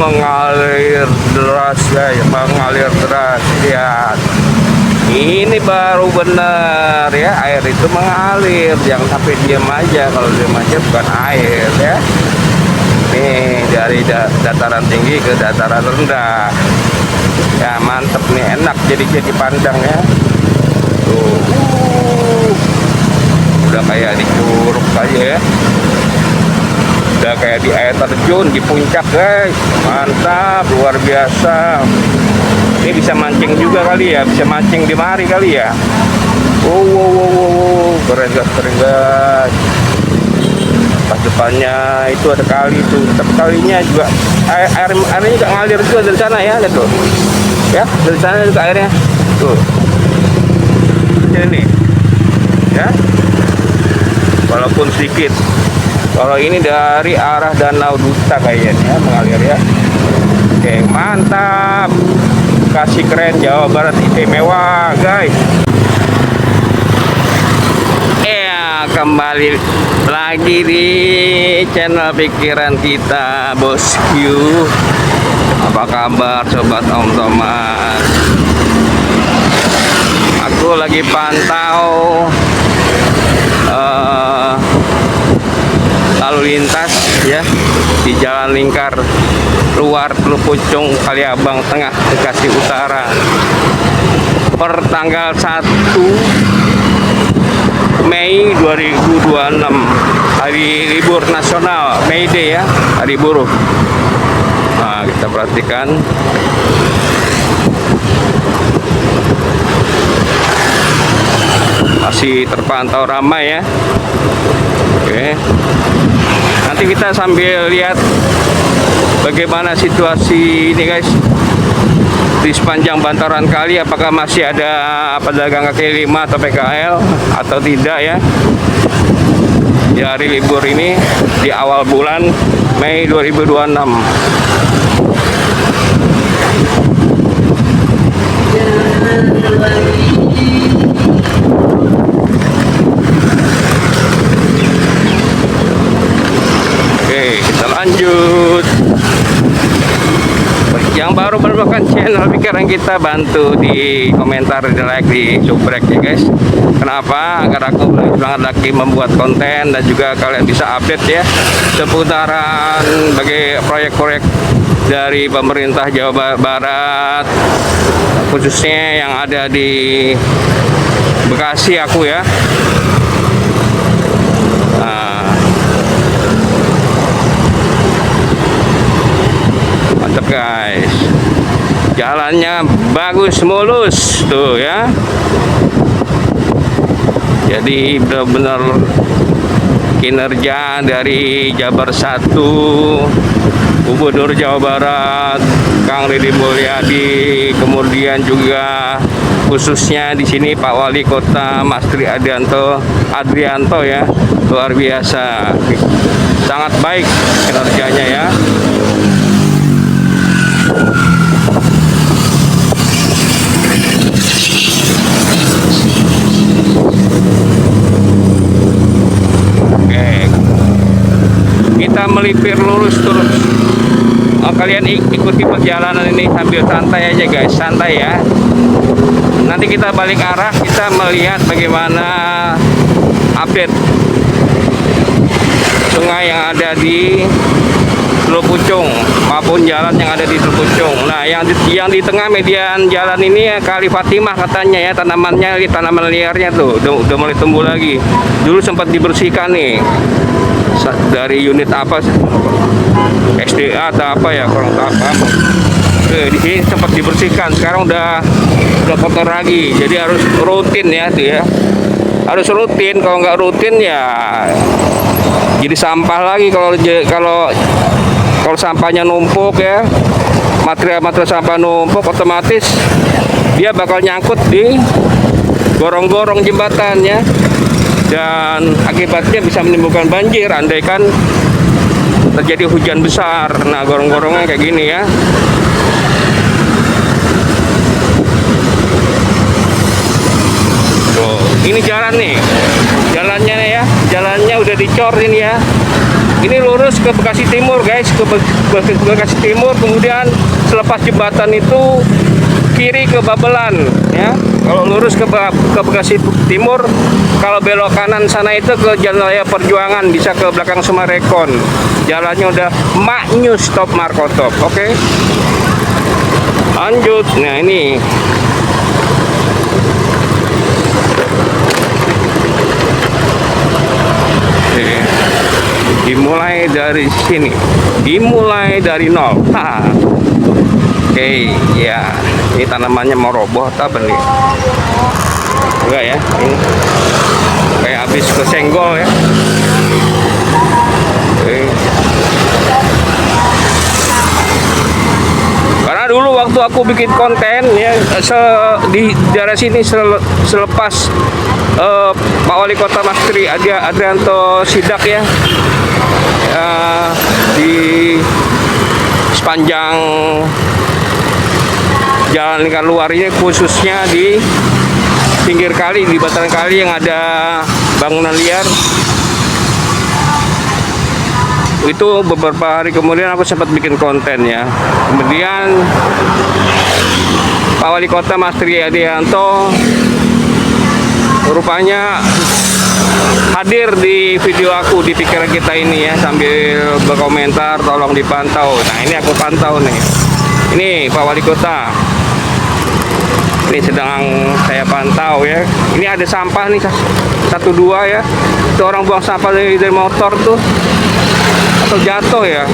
mengalir deras guys, mengalir deras. Lihat, ini baru benar ya, air itu mengalir, jangan sampai diam aja. Kalau diam aja bukan air ya. Nih dari dataran tinggi ke dataran rendah ya, mantep nih, enak jadi pandang ya. Tuh, udah kayak di Curug aja ya, udah kayak di air terjun di puncak guys, mantap, luar biasa. Ini bisa mancing juga kali ya, bisa mancing di mari kali ya. Wow, keren guys. Pas depannya itu ada kali tuh, tapi kalinya juga airnya juga ngalir juga dari sana ya, lihat tuh ya, dari sana juga airnya tuh ini ya, walaupun sedikit. Kalau ini dari arah Danau Duta kayaknya ya, mengalir ya. Oke, mantap, kasih keren, Jawa Barat istimewa guys. Kembali lagi di channel pikiran kita, bosku. Apa kabar sobat Om Thomas? Aku lagi pantau lalu lintas ya di Jalan Lingkar Luar Teluk Pucung, Kaliabang Tengah, Bekasi Utara per tanggal 1 Mei 2026, hari libur nasional, May Day ya, hari buruh. Nah, kita perhatikan masih terpantau ramai ya. Oke, nanti kita sambil lihat bagaimana situasi ini guys di sepanjang bantaran kali, apakah masih ada pedagang kaki lima atau PKL atau tidak ya di hari libur ini di awal bulan Mei 2026. Oke, kita lanjut. Yang baru menemukan channel pikiran kita, bantu di komentar, di like, di subrek ya guys. Kenapa? Agar aku semangat lagi membuat konten dan juga kalian bisa update ya seputaran bagi proyek-proyek dari pemerintah Jawa Barat, khususnya yang ada di Bekasi aku ya. Mantap guys, jalannya bagus, mulus tuh ya. Jadi benar-benar kinerja dari Jabar 1 Gubernur Jawa Barat Kang Deddy Mulyadi, kemudian juga khususnya di sini Pak Wali Kota Mas Tri Adrianto ya, luar biasa, sangat baik kinerjanya ya. Kita melipir lurus terus. Kalian ikuti perjalanan ini sambil santai aja guys, santai ya. Nanti kita balik arah, kita melihat bagaimana update sungai yang ada di Teluk Pucung maupun jalan yang ada di Teluk Pucung. Nah, yang di tengah median jalan ini ya, Kali Fatimah katanya ya, tanaman liarnya tuh udah mulai tumbuh lagi. Dulu sempat dibersihkan nih dari unit apa, SDA atau apa ya, kurang tahu apa. Di sini sempat dibersihkan, sekarang udah kotor lagi. Jadi harus rutin ya tuh ya, harus rutin. Kalau nggak rutin ya jadi sampah lagi. Kalau sampahnya numpuk ya, material sampah numpuk, otomatis dia bakal nyangkut di gorong-gorong jembatan ya, dan akibatnya bisa menimbulkan banjir andaikan terjadi hujan besar. Nah, gorong-gorongnya kayak gini ya. Tuh, ini jalan nih, jalannya nih ya, jalannya udah dicor ini ya. Ini lurus ke Bekasi Timur guys, ke Bekasi Timur, kemudian selepas jembatan itu kiri ke Babelan ya. Kalau lurus ke Bekasi Timur, kalau belok kanan sana itu ke Jalan Raya Perjuangan, bisa ke belakang Sumarekon. Jalannya udah maknyus Top Markotop. Oke. Lanjut. Nah, ini dimulai dari sini, dimulai dari nol. Oke, ya, ini tanamannya mau roboh apa nih? Enggak ya, ini kayak habis kesenggol ya. Oke. Karena dulu waktu aku bikin konten ya di daerah sini selepas Pak Wali Kota Mas Tri Adrianto sidak ya, di sepanjang jalan lingkar luar ini, khususnya di pinggir kali, di bataran kali yang ada bangunan liar. Itu beberapa hari kemudian aku sempat bikin konten ya. Kemudian Pak Wali Kota Mas Tri Adrianto rupanya hadir di video aku di pikiran kita ini ya, sambil berkomentar tolong dipantau. Nah, ini aku pantau nih. Ini Pak Wali Kota, ini sedang saya pantau ya. Ini ada sampah nih, 1-2 ya. Itu orang buang sampah dari motor tuh, atau jatuh ya.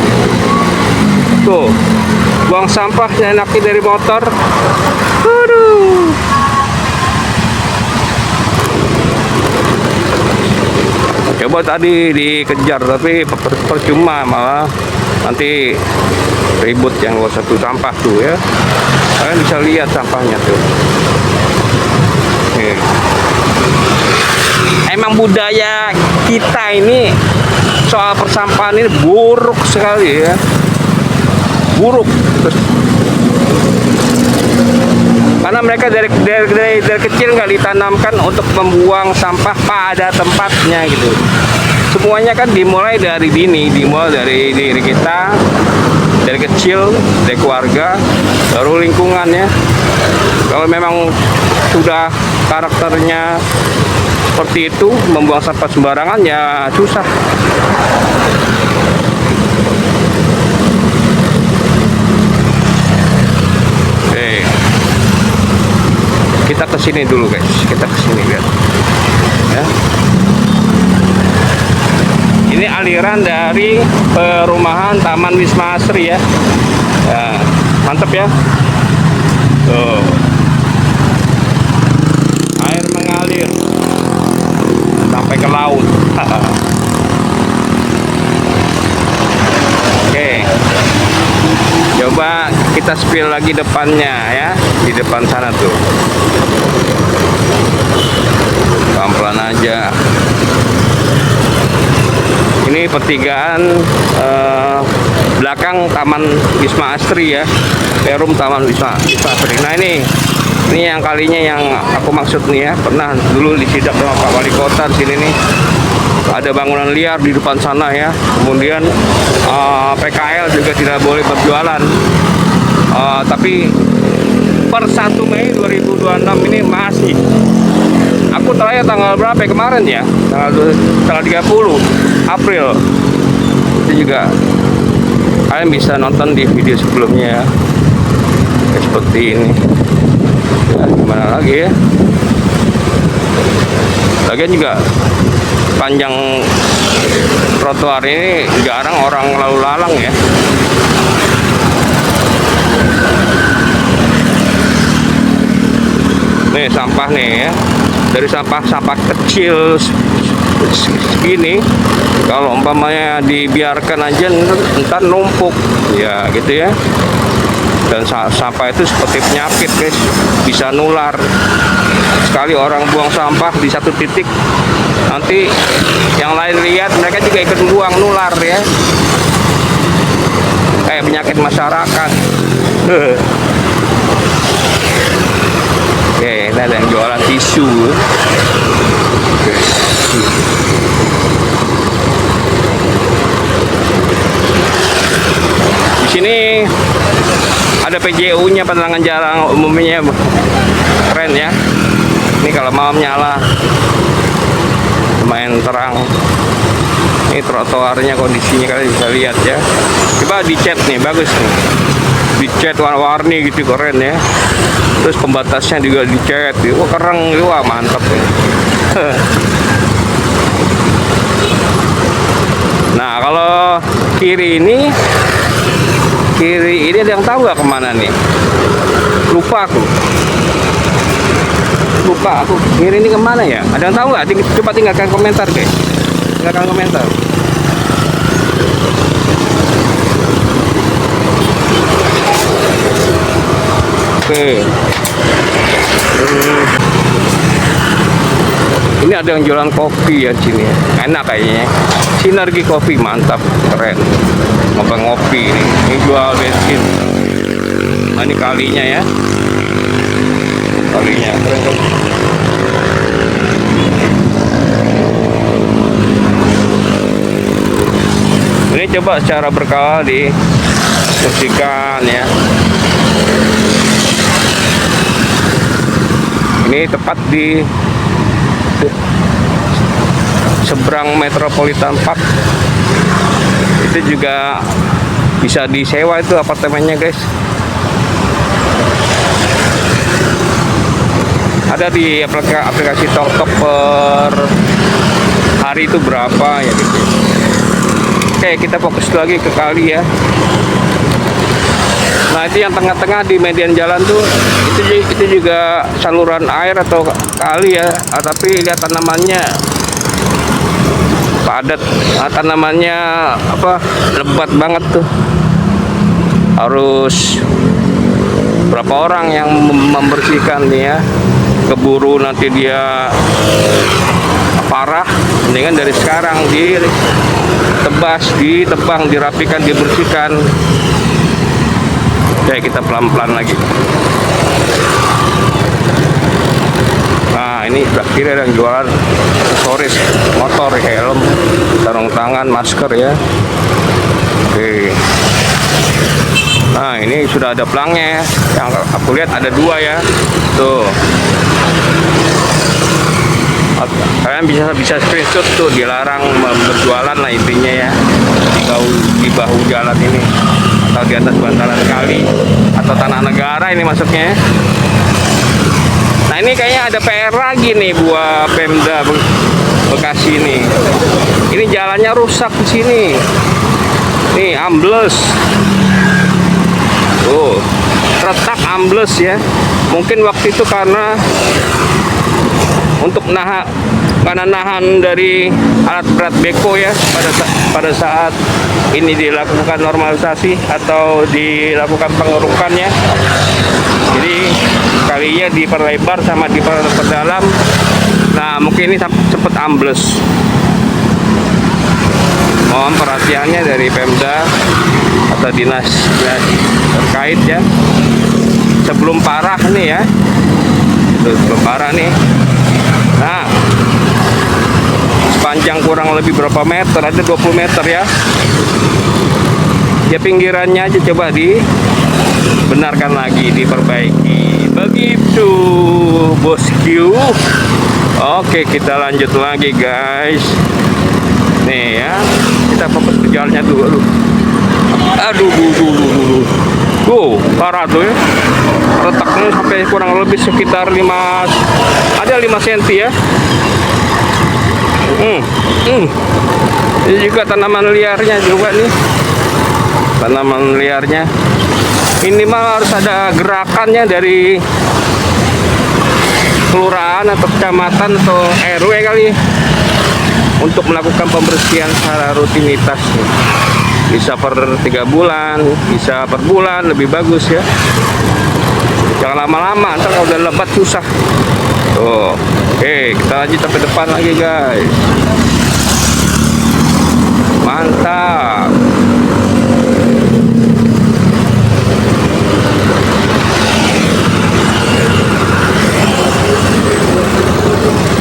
Tuh, buang sampah enaknya dari motor. Aduh. Coba tadi dikejar tapi percuma, malah nanti ribut yang satu sampah tuh ya. Kalian bisa lihat sampahnya tuh. Nih. Emang budaya kita ini soal persampahan ini buruk sekali ya. Buruk. Terus karena mereka dari kecil nggak ditanamkan untuk membuang sampah pada tempatnya gitu. Semuanya kan dimulai dari dini, dimulai dari diri kita, dari kecil, dari keluarga, baru lingkungannya. Kalau memang sudah karakternya seperti itu, membuang sampah sembarangan, ya susah. Kita kesini dulu guys, kita kesini lihat ya. Ini aliran dari perumahan Taman Wisma Asri ya. Ya, mantep ya. Tuh, air mengalir sampai ke laut. Oke, coba kita spill lagi depannya ya, di depan sana tuh. Pelan-pelan aja. Ini pertigaan belakang Taman Wisma Asri ya, Perum Taman Wisma Asri. Nah, ini yang kalinya yang aku maksud nih ya. Pernah dulu disidak sama Pak Wali Kota di sini nih. Ada bangunan liar di depan sana ya. Kemudian PKL juga tidak boleh berjualan. Tapi per 1 Mei 2026 ini masih. Aku terakhir tanggal berapa ya, kemarin ya? Tanggal 30 April. Itu juga kalian bisa nonton di video sebelumnya ya. Seperti ini. Ya, gimana lagi ya? Lagian juga panjang trotoar ini jarang orang lalu lalang ya. Nih sampah nih ya, dari sampah kecil segini, kalau umpamanya dibiarkan aja ntar numpuk ya gitu ya. Dan sampah itu seperti penyakit guys, bisa nular. Sekali orang buang sampah di satu titik, nanti yang lain lihat, mereka juga ikut buang, nular ya, kayak penyakit masyarakat. Oke, ini ada yang jualan tisu. sini ada PJU-nya, penerangan jalan umumnya, keren ya. Ini kalau malam nyala, lumayan terang. Ini trotoarnya kondisinya kalian bisa lihat ya. Coba dicat nih, bagus nih. Dicat warna-warni gitu, keren ya. Terus pembatasnya juga dicat. Wah keren, wah mantap ya. Nah kalau kiri ini ada yang tahu nggak kemana nih? Lupa aku. Kiri ini kemana ya? Ada yang tahu nggak? Coba tinggalkan komentar guys. Tinggalkan komentar. Oke. Ini ada yang jualan kopi ya sini. Enak kayaknya. Sinergi kopi, mantap, keren. Ngopi ini. Ini jual bensin. Nah, ini kalinya ya. Kalinya keren kan? Ini coba secara berkala dibersihkan ya. Ini tepat di seberang Metropolitan Park. Itu juga bisa disewa itu apartemennya guys. Ada di aplikasi TokTok per hari itu berapa ya gitu. Oke, kita fokus lagi ke kali ya. Nah itu yang tengah-tengah di median jalan tuh itu juga saluran air atau kali ya, tapi lihat tanamannya padat, tanamannya apa, lebat banget tuh. Harus berapa orang yang membersihkan nih ya, keburu nanti dia parah. Mendingan dari sekarang ditebas, ditebang, dirapikan, dibersihkan. Oke, kita pelan-pelan lagi. Nah ini sebelah kiri ada yang jualan aksesoris motor, helm, sarung tangan, masker ya. Oke. Nah ini sudah ada pelangnya. Yang aku lihat ada 2 ya. Tuh. Kalian bisa screenshot tuh, dilarang berjualan lah intinya ya. Di bahu jalan ini atau di atas bantaran kali atau tanah negara ini masuknya. Nah ini kayaknya ada PR lagi nih buat Pemda Bekasi nih. Ini jalannya rusak di sini. Nih ambles. Oh, retak ambles ya. Mungkin waktu itu karena untuk nahan dari alat berat beko ya pada saat ini dilakukan normalisasi atau dilakukan pengerukannya. Jadi kalinya diperlebar sama diperdalam. Nah mungkin ini cepet ambles. Mohon perhatiannya dari Pemda atau dinas terkait ya, sebelum parah nih ya. Sebelum parah nih. Nah sepanjang kurang lebih berapa meter, ada 20 meter ya. Ya pinggirannya aja coba dibenarkan lagi, diperbaiki. Begitu bosku. Oke, kita lanjut lagi guys. Nih ya, kita fokus ke jalannya dulu. Aduh, parah tuh ya. Retaknya sampai kurang lebih sekitar 5 cm ya. Ini juga tanaman liarnya juga nih. Tanaman liarnya. Ini mah harus ada gerakannya dari kelurahan atau kecamatan atau RW kali untuk melakukan pembersihan secara rutinitas. Bisa per 3 bulan, bisa per bulan, lebih bagus ya. Jangan lama-lama, ntar kalau udah lebat susah. Tuh. Oke, kita lanjut sampai depan lagi guys. Mantap.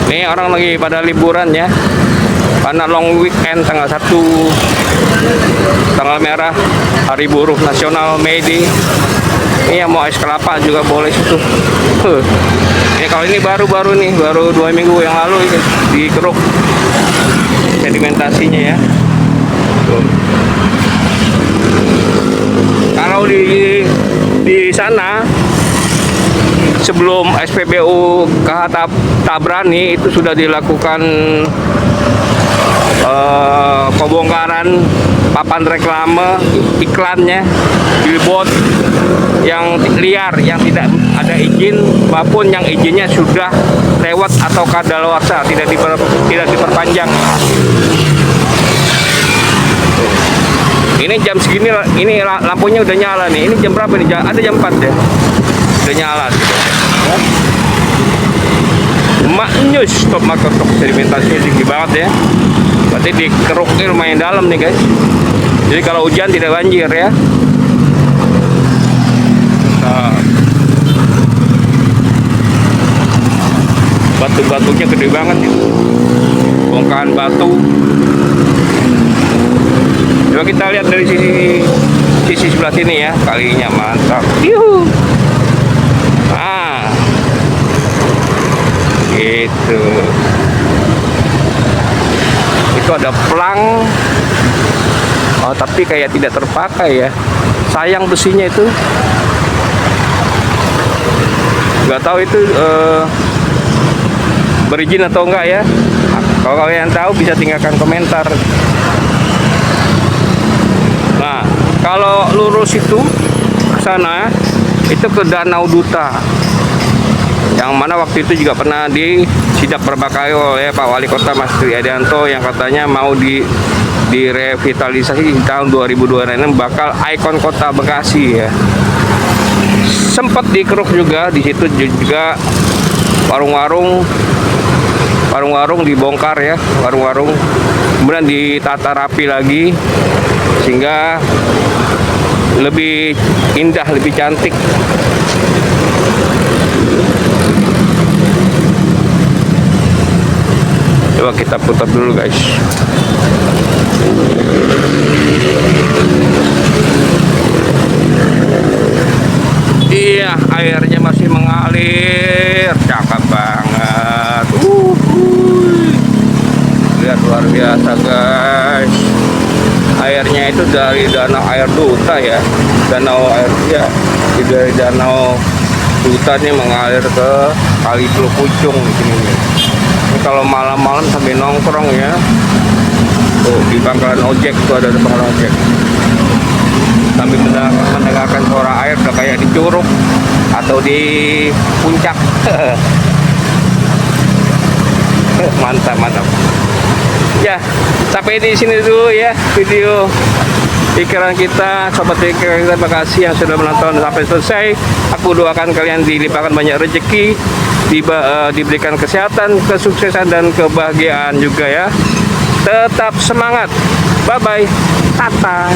Nih orang lagi pada liburan ya, karena long weekend tanggal 1, tanggal tanggal merah Hari Buruh Nasional May Day. Ini yang mau es kelapa juga boleh situ. Ini kalau ini baru nih, baru 2 minggu yang lalu ini dikeruk sedimentasinya ya. Tuh. Kalau di sana sebelum SPBU KH Tabrani itu sudah dilakukan pembongkaran papan reklame, iklannya, billboard yang liar, yang tidak ada izin maupun yang izinnya sudah lewat atau kadaluarsa, tidak diperpanjang. Ini jam segini, ini lampunya udah nyala nih. Ini jam berapa nih? Ada jam 4 ya. Udah nyala gitu. Maknyus stop makotok, sedimentasinya tinggi banget ya. Berarti dikeruknya lumayan dalam nih guys. Jadi kalau hujan tidak banjir ya. Nah, batu-batunya gede banget nih. Bongkahan batu. Coba kita lihat dari sisi sebelah sini ya, kalinya mantap. Yuhu. Ah, gitu. Itu ada pelang. Oh, tapi kayak tidak terpakai ya. Sayang besinya itu. Nggak tahu itu berizin atau enggak ya. Kalau kalian tahu bisa tinggalkan komentar. Nah, kalau lurus itu ke sana, itu ke Danau Duta. Yang mana waktu itu juga pernah disidak perbakai oleh Pak Wali Kota Mas Tri Adianto yang katanya mau direvitalisasi di tahun 2026 bakal ikon kota Bekasi ya. Sempat dikeruk juga di situ juga warung-warung dibongkar ya, warung-warung kemudian ditata rapi lagi sehingga lebih indah, lebih cantik. Coba kita putar dulu guys. Iya, airnya masih mengalir, cakep banget. Lihat, luar biasa guys. Airnya itu dari danau air Duta ya, danau air ya, dari danau Duta ini mengalir ke Kali Pucung di sini nih. Ini kalau malam-malam sampai nongkrong ya. Tuh di pangkalan ojek tuh ada pangkalan ojek. Sambil mendengarkan suara air udah kayak di Curug atau di puncak. Mantap. Ya, sampai di sini dulu ya video pikiran kita, sobat pikiran kita. Terima kasih yang sudah menonton sampai selesai. Aku doakan kalian dilimpahkan banyak rezeki, diberikan kesehatan, kesuksesan dan kebahagiaan juga ya. Tetap semangat. Bye bye. Tata.